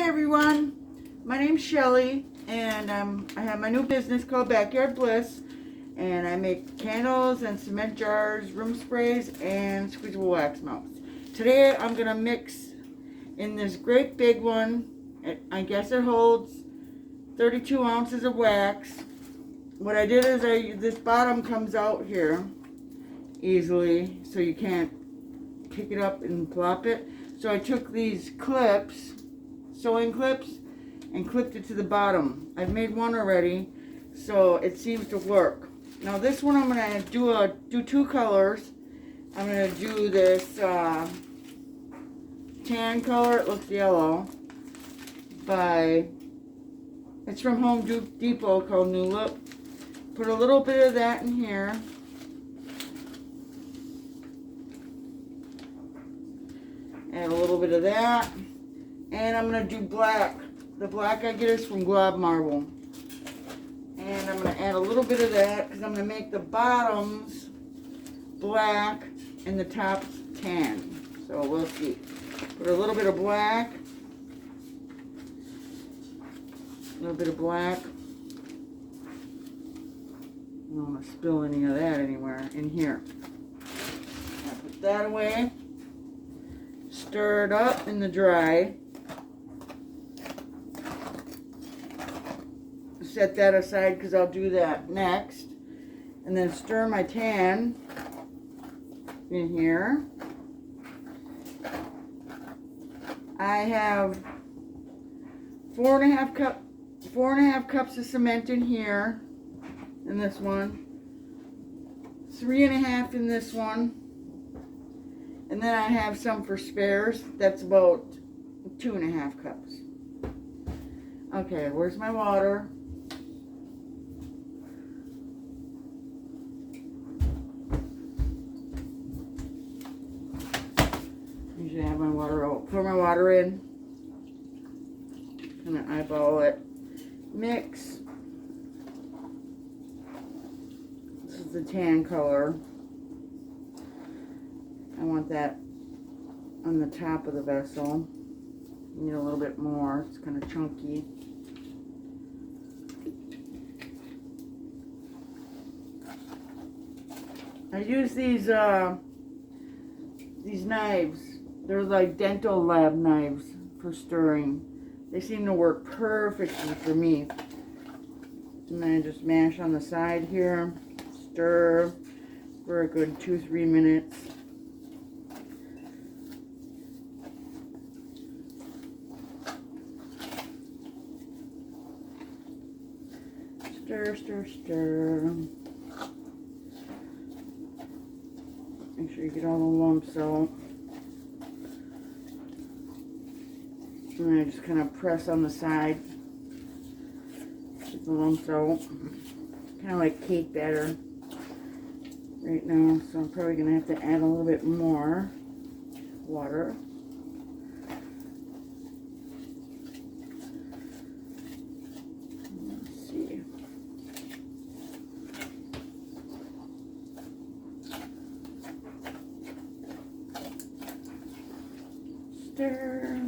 Hi everyone, my name's Shelly, and I have my new business called Backyard Bliss, and I make candles and cement jars, room sprays, and squeezable wax melts. Today I'm going to mix in this great big one. I guess it holds 32 ounces of wax. What I did is this bottom comes out here easily, so you can't pick it up and plop it. So I took these clips, sewing clips, and clipped it to the bottom. I've made one already, so it seems to work. Now this one I'm gonna do two colors. I'm gonna do this tan color. It looks yellow. It's from Home Depot, called New Look. Put a little bit of that in here. Add a little bit of that. And I'm going to do black. The black I get is from Glob Marble. And I'm going to add a little bit of that because I'm going to make the bottoms black and the tops tan. So we'll see. Put a little bit of black. A little bit of black. I don't want to spill any of that anywhere in here. I'll put that away. Stir it up in the dry. Set that aside because I'll do that next. And then stir my tan in here. I have 4.5 cups of cement in here, in this one. 3.5 in this one. And then I have some for spares. That's about 2.5 cups. Okay, where's my water? Usually I have my water out. Pour my water in. Kind of eyeball it. Mix. This is the tan color. I want that on the top of the vessel. Need a little bit more. It's kind of chunky. I use these knives. They're like dental lab knives for stirring. They seem to work perfectly for me. And then I just mash on the side here. Stir for a good 2-3 minutes. Stir, stir, stir. Make sure you get all the lumps out. And then I just kind of press on the side. Get the lumps out. Kind of like cake batter right now. So I'm probably going to have to add a little bit more water. Stir.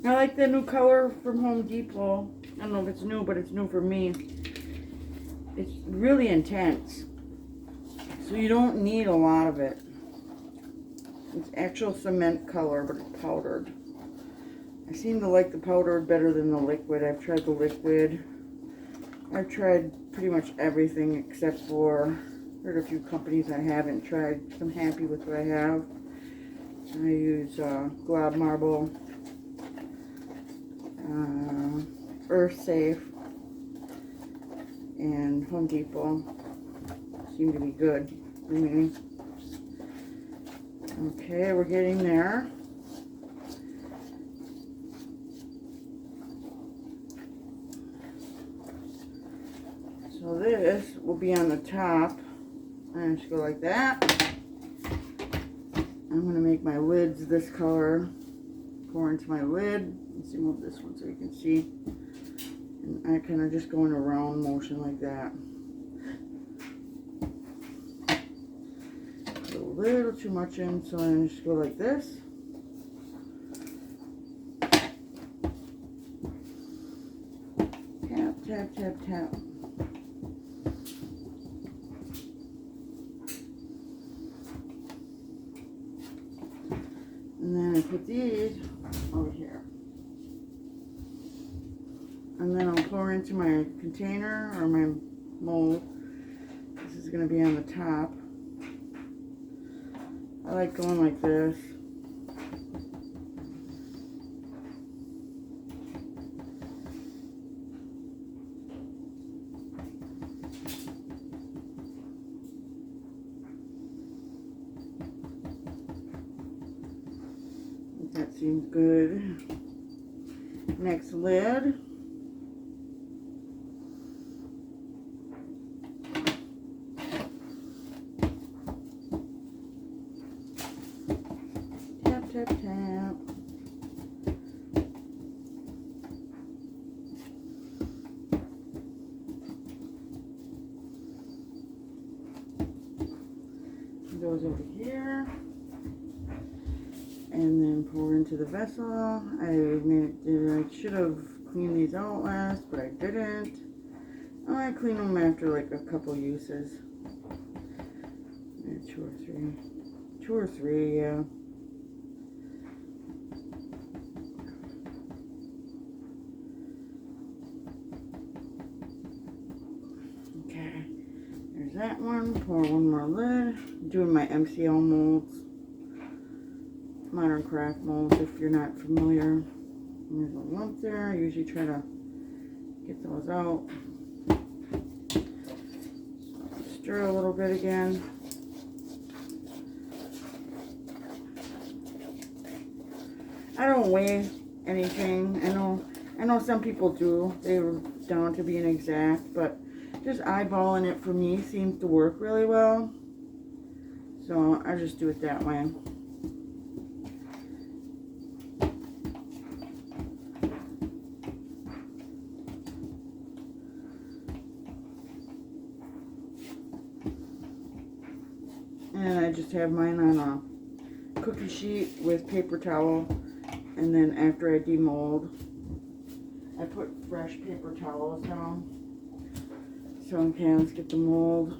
I like the new color from Home Depot. I don't know if it's new, but it's new for me. It's really intense. So you don't need a lot of it. It's actual cement color, but it's powdered. I seem to like the powdered better than the liquid. I've tried the liquid. I've tried pretty much everything except for, heard a few companies I haven't tried. I'm happy with what I have. I use Glob Marble, Earth Safe, and Home Depot. Seem to be good for me. Okay, we're getting there. So this will be on the top. And just go like that. I'm going to make my lids this color. Pour into my lid. Let's move this one so you can see. And I kind of just go in a round motion like that. Put a little too much in, so I just go like this. Tap, tap, tap, tap. And then I put these over here. And then I'll pour into my container or my mold. This is going to be on the top. I like going like this. That seems good. Next lid. Tap, tap, tap. It goes over here. And then pour into the vessel. I should have cleaned these out last, but I didn't. Oh, I clean them after like a couple uses. Two or three, yeah. Okay, there's that one. Pour one more lid. I'm doing my MCL molds. Modern craft molds, if you're not familiar. There's a lump there. I usually try to get those out. Stir a little bit again. I don't weigh anything. I know some people do. They're down to being exact, but just eyeballing it for me seems to work really well. So I just do it that way. And I just have mine on a cookie sheet with paper towel. And then after I demold, I put fresh paper towels down. So, okay, let's get the mold.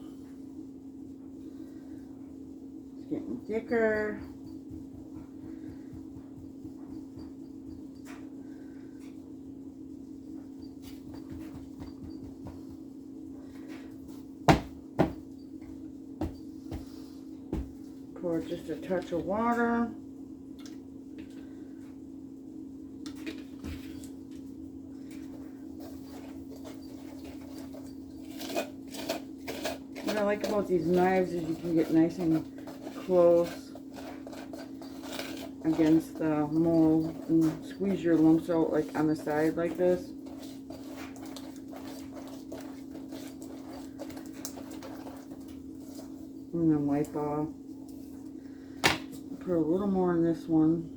It's getting thicker. Pour just a touch of water. What I like about these knives is you can get nice and close against the mold and squeeze your lumps out like on the side like this. And then wipe off. Put a little more in this one.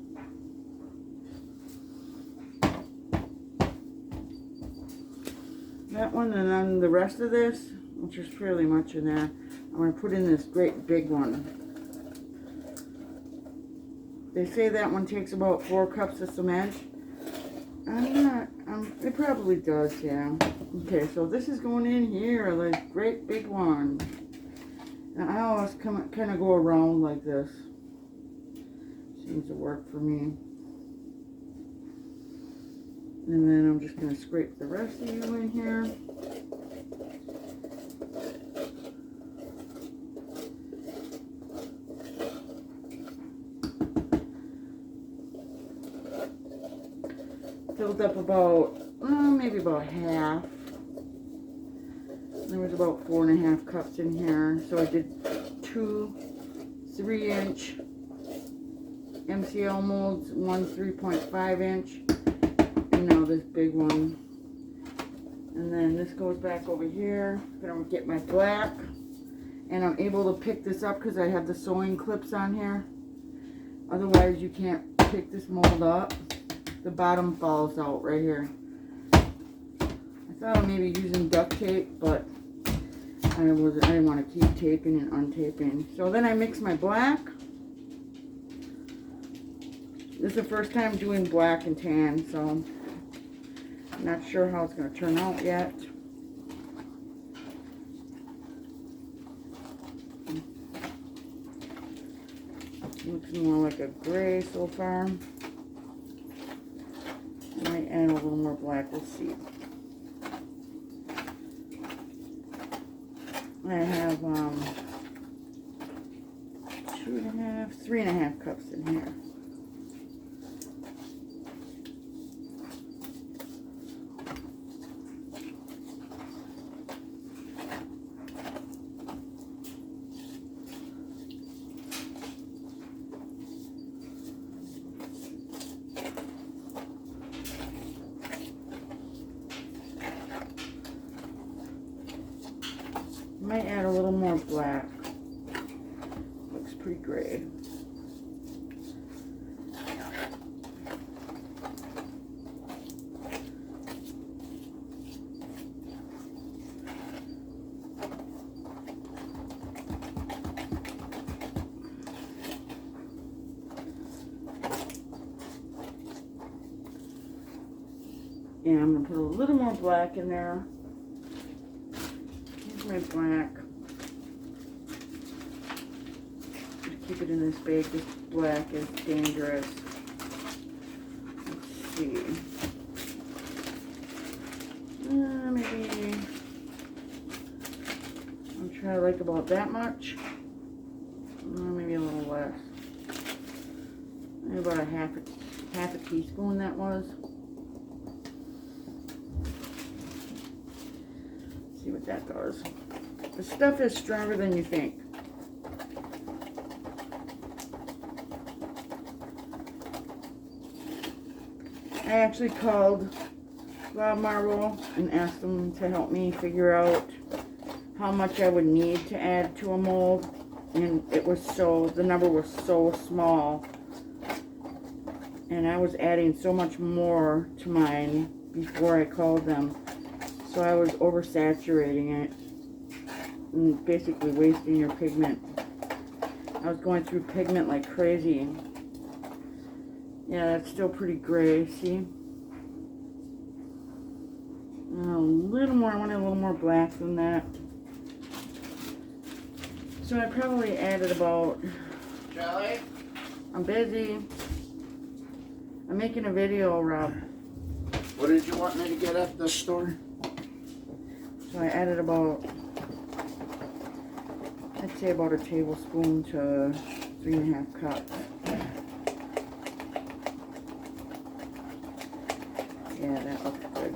That one, and then the rest of this, which is fairly much in there, I'm going to put in this great big one. They say that one takes about 4 cups of cement. It probably does, yeah. Okay, so this is going in here, like great big one. And I always kind of go around like this. Seems to work for me. And then I'm just going to scrape the rest of you in here. Filled up about, maybe about half. There was about 4.5 cups in here. So I did 2 3-inch MCL molds, 1 3.5 inch, and now this big one. And then this goes back over here. I'm gonna get my black, and I'm able to pick this up because I have the sewing clips on here. Otherwise, you can't pick this mold up. The bottom falls out right here. I thought of maybe using duct tape, but I didn't want to keep taping and untaping. So then I mix my black. This is the first time doing black and tan, so I'm not sure how it's going to turn out yet. Looks more like a gray so far. Might add a little more black, we'll see. I have 3.5 cups in here. Might add a little more black. Looks pretty gray. And I'm going to put a little more black in there. My black. Just keep it in this bag. This black is dangerous. Let's see. Maybe I'll try like about that much. Maybe a little less. Maybe about a half a teaspoon that was. See what that does. The stuff is stronger than you think. I actually called Rob Marble and asked them to help me figure out how much I would need to add to a mold, and the number was so small, and I was adding so much more to mine before I called them. So I was oversaturating it and basically wasting your pigment. I was going through pigment like crazy. Yeah, that's still pretty gray, see? A little more, I wanted a little more black than that. So I probably added about... Jelly? I'm busy. I'm making a video, Rob. What did you want me to get at the store? So I added about, I'd say about a tablespoon to 3.5 cups. Yeah, that looks good.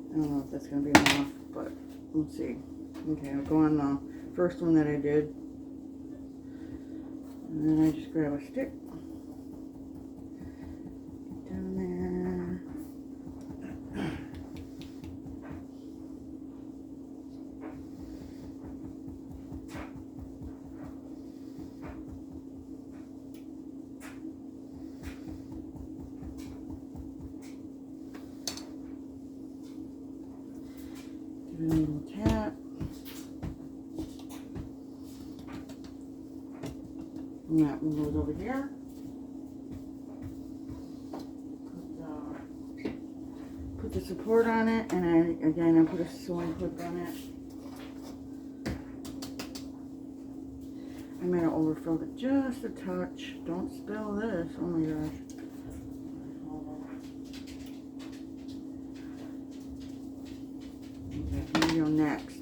I don't know if that's going to be enough, but we'll see. Okay, I'll go on the first one that I did. And then I just grab a stick. Down there. Give it a little tap. And that one goes over here. Put the support on it, and I put a sewing clip on it. I might have overfilled it just a touch. Don't spill this. Oh my gosh. Okay, here we go next.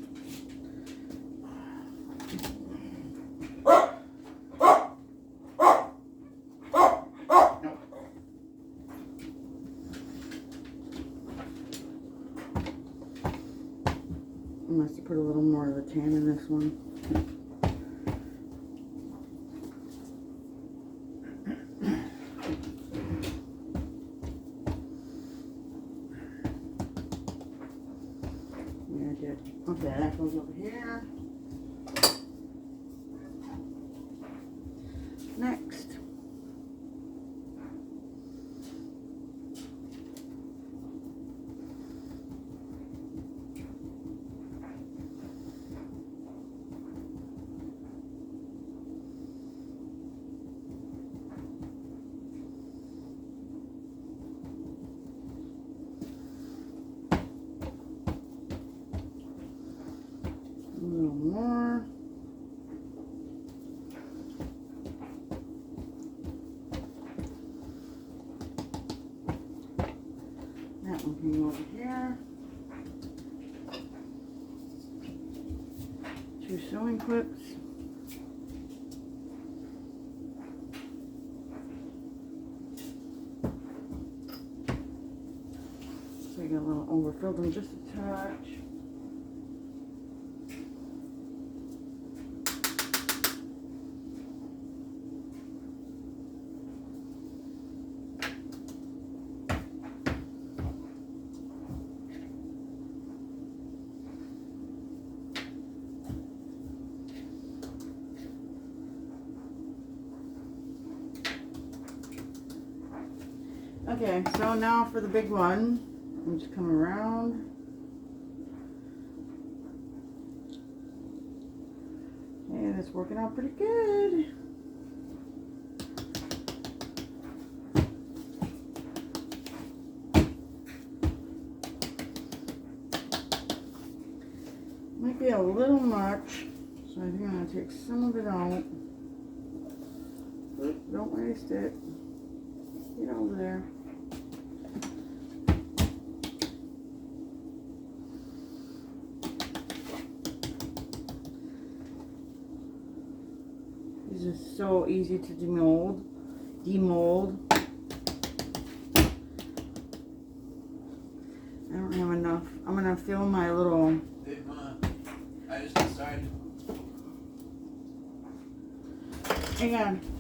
I must have put a little more of the tan in this one. Yeah, I did. Okay, that goes over here. next. A little more. That one can go over here. 2 sewing clips. So I got a little overfilled them just a touch. Okay, so now for the big one, I'm just coming around. Okay, that's working out pretty good. Might be a little much, so I think I'm gonna take some of it out. But don't waste it. Get over there. These are so easy to demold. I don't have enough. I'm gonna fill my little. Hey, Ma, I just decided. Hang on.